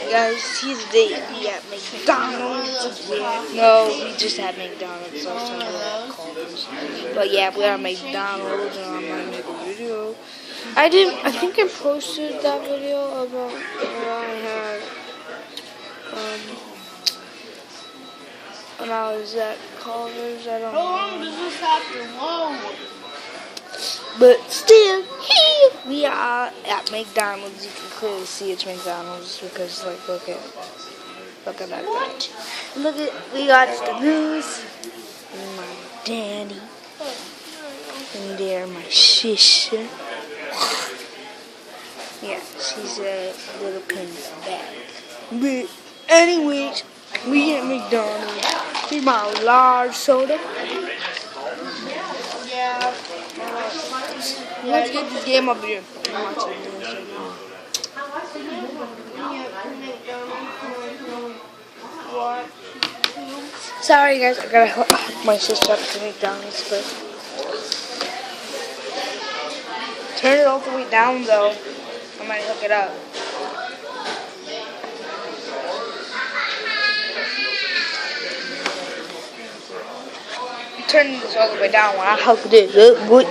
Guys, see today we at McDonald's. No, we just had McDonald's. I was talking about Culver's. But yeah, we're at McDonald's and I'm gonna make a video. I think I posted that video about what I had when I was at Culver's. I don't know. How long does this have to load? But still, here we are at McDonald's. You can clearly see it's McDonald's because, like, look at that thing. Look at, we got the news. And my daddy. And there, my sister. Yeah, she's a little pink bag. But anyways, we at McDonald's. We bought a large soda. Yeah. Let's get this game up here. Sorry guys, I gotta hook my sister up to McDonald's, but turn it all the way down though. I might hook it up. Turn this all the way down when I hook this up, boy.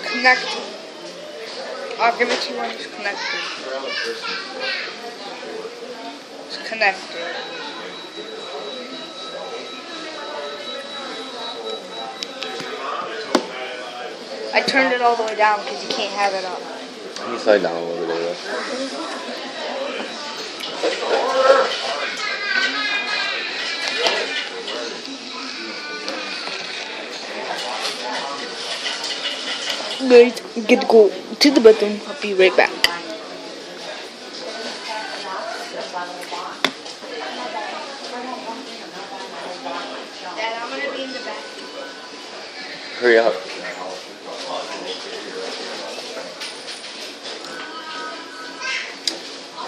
Connected. I'll give it to you when it's connected. It's connected. I turned it all the way down because you can't have it up. Can you slide down a little bit there? Guys, I'm gonna go to the bathroom. I'll be right back. Dad, I'm gonna be in the back. Hurry up.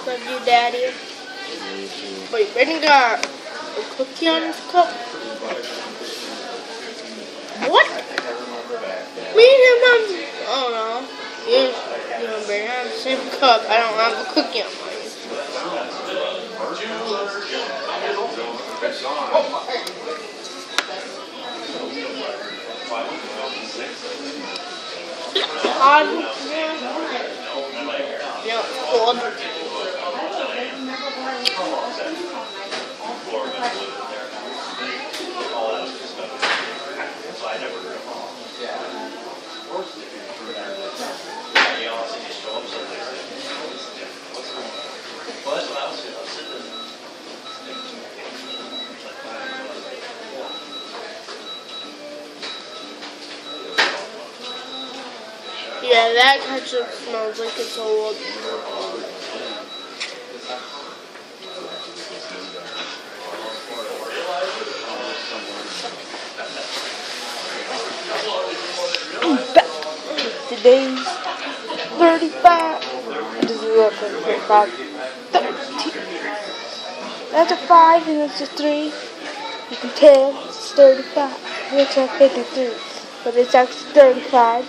Love you, Daddy. Wait, Brandon got a cookie on his cup? What? Me and him have, oh no. You and Brandon have the same cup. I don't have a cookie on mine. Odd. Yeah, cold. Yeah, that ketchup smells like it's old. Today's 35. This is what 35. 13. That's a 5 and that's a 3. You can tell it's 35. It looks like 53. But it's actually 35.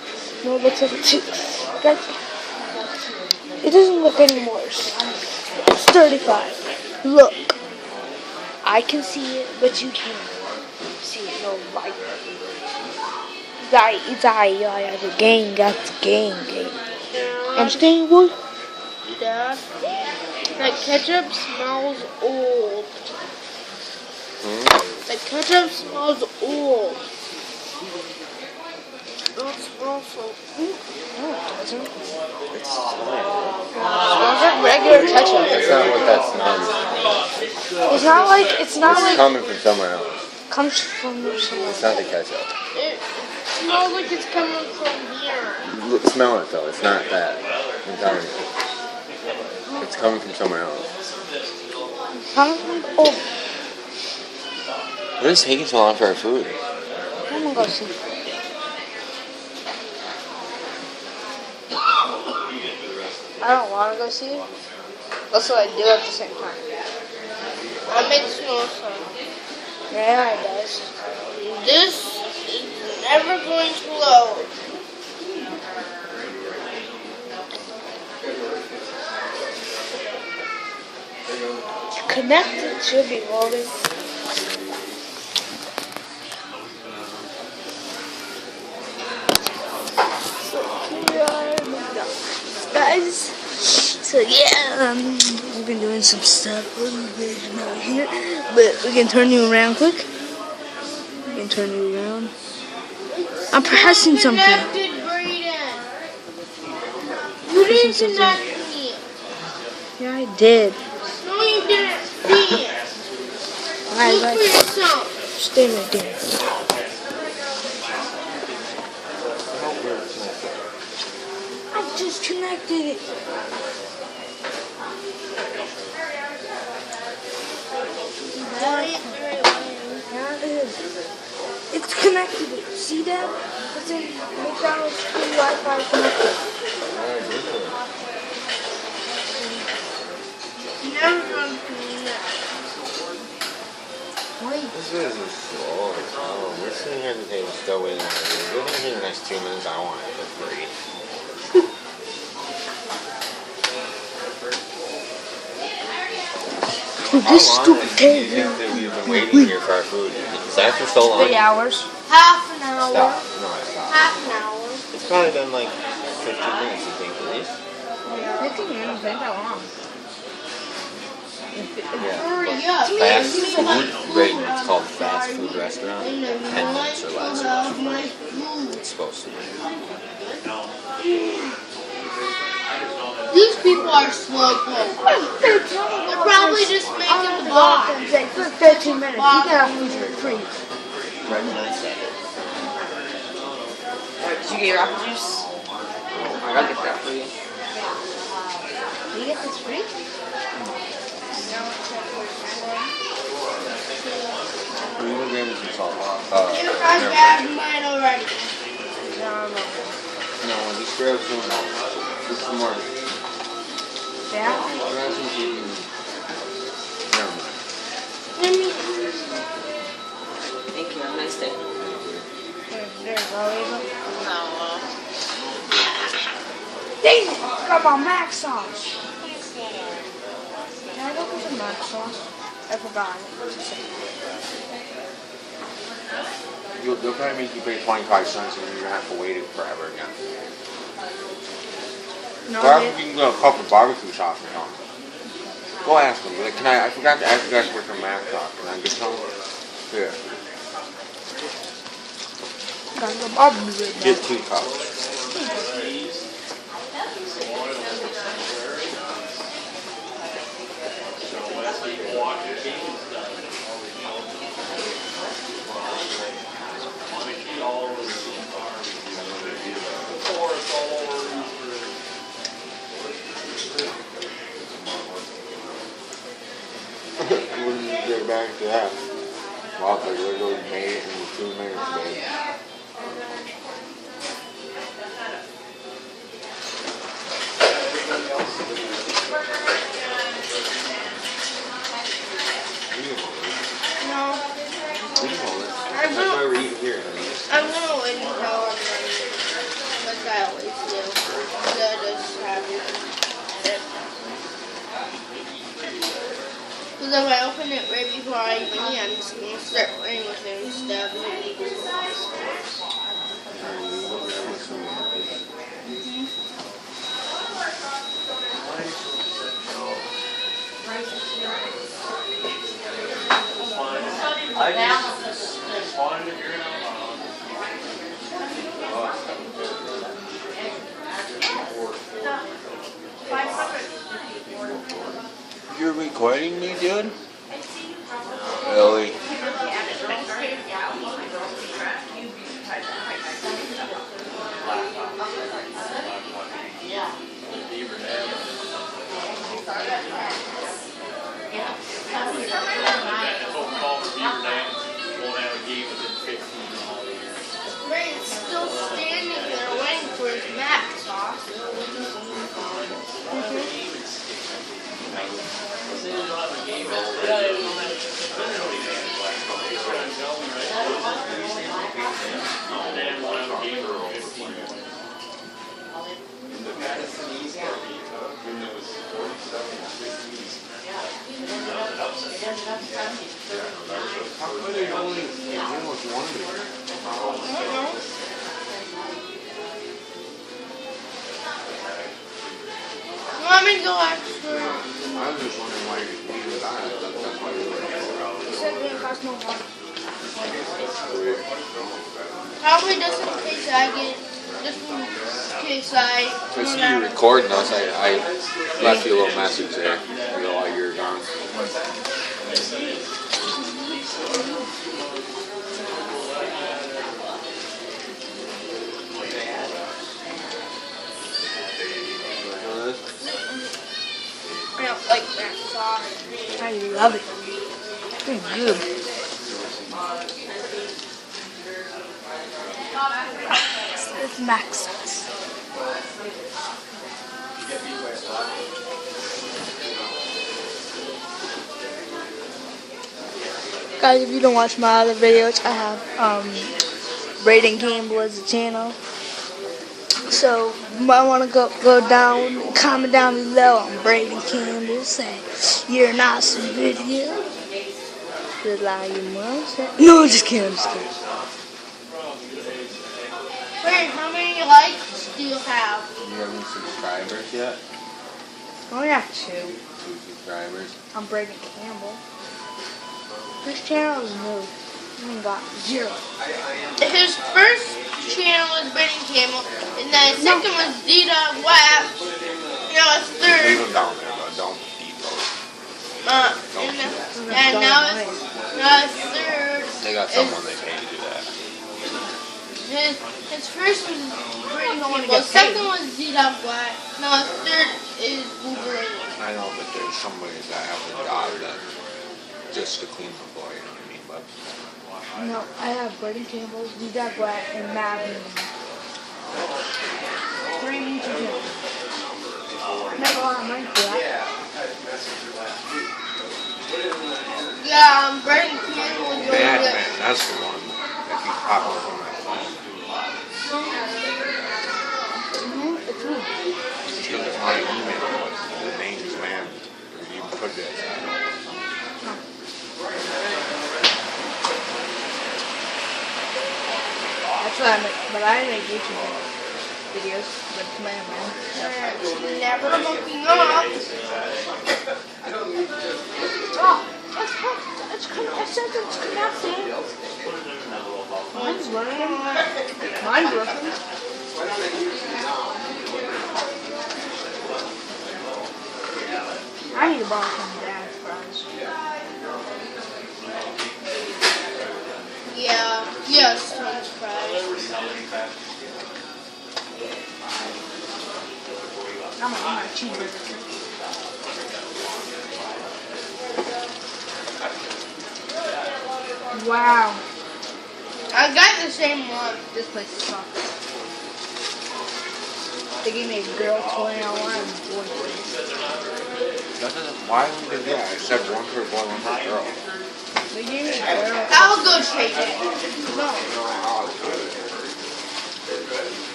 No, it looks like a 6. Guys, it doesn't look any worse. It's 35. Look. I can see it, but you can't see it. No light. It's I the game, that's the game. Understand, boy? Dad, that ketchup smells old. That ketchup smells old. It smells so old. No, it doesn't. It's Smells like regular ketchup. That's not what that smells. It's not like coming from somewhere else. comes from somewhere. It's not the ketchup. It smells like it's coming from here. Look, smell it though. It's not that. I'm telling you. It's coming from somewhere else. Coming from What is taking so long for our food? I'm gonna go see. I don't want to go see it. Also, I do at the same time. That makes no sense. Yeah, it does. This is never going to load. Connected should be loading. So here are McDonald's, guys. So yeah, we've been doing some stuff. Here, but we can turn you around quick. We can turn you around. I'm pressing something. Connected, Brayden. You didn't something. connect me. Yeah, I did. No, you didn't see it. Alright, Look for right. yourself. Stay right there. I just connected it. Yeah, it is. It's connected. See that? It's in McDonald's free Wi-Fi connected. Never going to connect. Wait. This is slow as hell. We're sitting here at the table still waiting on it. We're going to here in the next 2 minutes. I want it for free. Dude, this stupid table. That we've been waiting here for our food. Is that for so long? 3 hours. Half an hour. Stop. No, it's not. Half an hour. It's probably been like 15 minutes, you think, at least? 15 minutes ain't that long. Hurry up. Fast food? Great. It's called fast food restaurant. 10 minutes or less. It's supposed to be. These people are slowpoke. They're probably just making the box. For 15 minutes. You can have food for free. Right when I said it. Did you get your apple juice? I gotta get that for you. You get this free? We will give some salt. You guys have mine already. No, just grab some. Just some more. Yeah? Grab some seasoning. Never mind. Let me. Thank you. Have a nice day. There you go, Ava. No. Dang it! Got my mac sauce. Can I go get some mac sauce? I forgot. They'll probably make you pay 25 cents and you're going to have to wait it forever again. No, Or you can go a cup of barbecue sauce or something. Go ask them. Like, I forgot to ask you guys for some mac sauce. Can I get some? Here. Get 2 cups. When you get back to that, well, I literally made it in 2 minutes, babe. No. That's why we're eating here, honey. I'm gonna wait until I'm ready. Like I always do. Instead of just having it. Because if I open it right before I even eat, I'm just gonna start playing with it instead of eating. You're recording me, dude? Really? Ray's still standing there waiting for his mac sauce. How come they only give us one? I don't know. Let me go extra. I was just wondering why you even got it. That's why you were It said it didn't cost no money. Probably just in case I get, just in case I see you recording us. I left you a little message there. You know, while you're gone. I don't like that sauce. I love it. It's good. It's max sauce. Guys, if you don't watch my other videos, I have Braden Campbell as a channel. So you might want to go down, comment down below on Braden Campbell. Say you're an awesome video. Just like your mom said. No, I'm just kidding. I'm just kidding. Wait, how many likes do you have? Do you have any subscribers yet? Oh yeah, 2. 2 subscribers. I'm Braden Campbell. This channel is new. I got 0. His first channel was Braden Campbell, and then his second was D-Dog Wap. Now it's Leave third. them down there, but don't eat those. And now it's third. They got someone they pay to do that. His first was Braden Campbell. His second was D-Dog Wap. Now his third is Wolverine. I know, but there's somebody that has a job that just to clean the floor, you know what I mean? But No, I have Braden Campbell, D-Dog Black, and Madden. 3 YouTube channels. Never a lot of money for that. Yeah, Braden Campbell was doing Bad it. Man, that's the one that keeps popping up on my phone. It's me. It's because it's my email, but the name's man. You put that. That's what I make, but I make YouTube videos, but it's my own man. It's never looking up. Oh, it says it's connecting. Mine's working. Mine's working. I need to borrow some dad's fries. Yeah, yes, French fries. I'm gonna eat my cheeseburger. Wow. I got the same one. This place sucks. They gave me a girl toy and a boy toy. That doesn't, why would they do that? I said one for a boy, one for a girl. They gave me a girl. I'll go trade it. No.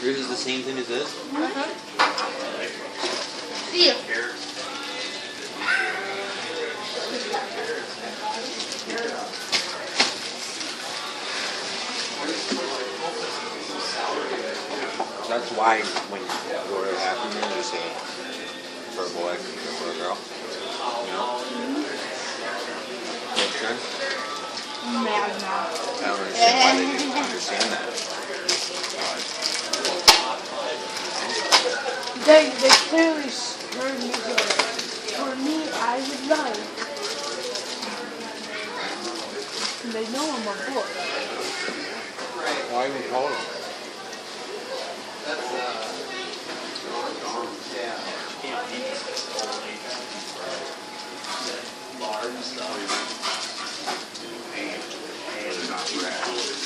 Yours is the same thing as this? See ya. That's why when you order Happy Meal, you say for a boy or for a girl. You know? Makes sense? Mad now. I don't understand why they didn't understand that. They clearly heard me go, for me, I would like. They know I'm a boy. Why even call them?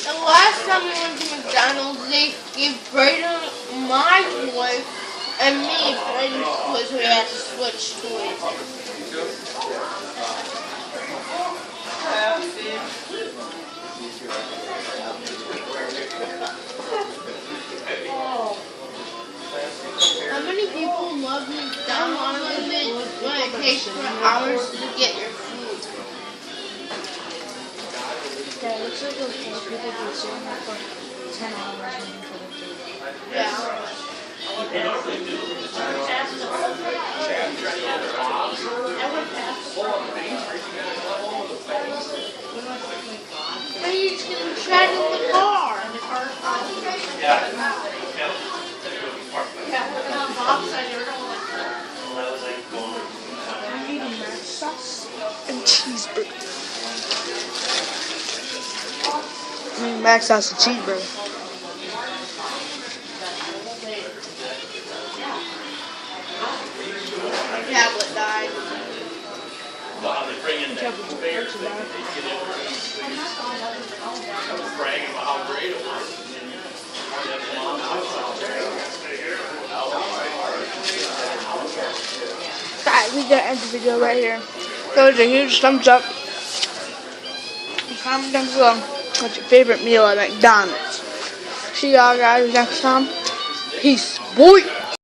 The last time we went to McDonald's, they gave Braden my toy and me Braden's toy, so we had to switch toys. How many many people love McDonald's Unlimited when it takes for hours to get your food? Yeah, it looks like those four people do sitting there for 10 hours waiting for the food. Yeah. And you just get chat in the car. I'm eating mac sauce and cheeseburger. I mean, mac sauce and cheeseburger. My tablet died. Alright, we're gonna end the video right here. That was a huge thumbs up. Comment down below what's your favorite meal at McDonald's. See y'all guys next time. Peace, boy.